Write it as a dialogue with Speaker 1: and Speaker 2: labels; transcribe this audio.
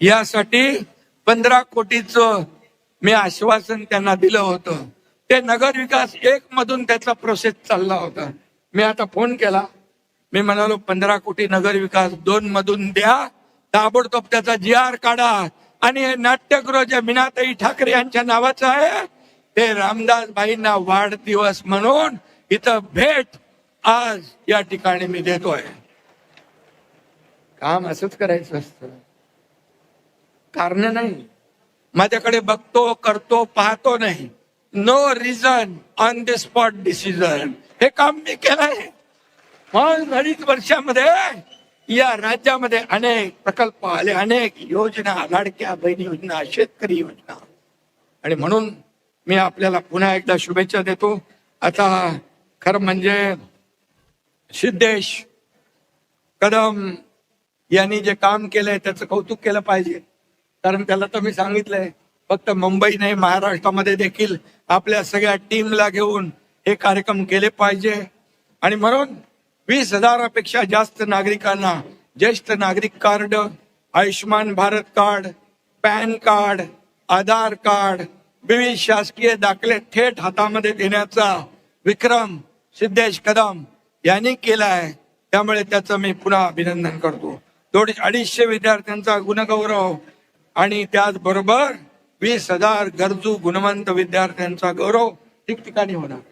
Speaker 1: यासाठी 15 कोटीचं मी आश्वासन त्यांना दिलं होतं. ते नगर विकास 1 मधून त्याचा प्रोसेस चालला होता. मी आता फोन केला, मी म्हणालो 15 कोटी नगर विकास 2 मधून द्या, ताबडतोब त्याचा GR काढा आणि हे नाट्यगृह जे मीनाताई ठाकरे यांच्या नावाचं आहे ते रामदास भाईंना वाढदिवस म्हणून इथं भेट आज या ठिकाणी मी देतोय. काम असंच करायचं असतं, कारण नाही. माझ्याकडे बघतो, करतो, पाहतो नाही. No reason on the spot decision. हे काम मी केलंय. मग 2.5 वर्षामध्ये या राज्यामध्ये अनेक प्रकल्प आले, अनेक योजना, लाडक्या बहिणी योजना, शेतकरी योजना. आणि म्हणून मी आपल्याला पुन्हा एकदा शुभेच्छा देतो. आता खरं म्हणजे सिद्धेश कदम यांनी जे काम केलंय त्याचं कौतुक केलं पाहिजे. कारण त्याला तर मी सांगितलंय, फक्त मुंबई नाही महाराष्ट्रामध्ये देखील आपल्या सगळ्या टीमला घेऊन हे कार्यक्रम केले पाहिजे. आणि म्हणून 20,000पेक्षा जास्त नागरिकांना ज्येष्ठ नागरिक card, Ayushman Bharat card, PAN card, Aadhaar card, विविध शासकीय दाखले थेट हातामध्ये देण्याचा विक्रम सिद्धेश कदम यांनी केला आहे. त्यामुळे त्याचं मी पुन्हा अभिनंदन करतो. 250 विद्यार्थ्यांचा गुणगौरव आणि त्याचबरोबर 20,000 गरजू गुणवंत विद्यार्थ्यांचा गौरव ठिकठिकाणी होणार.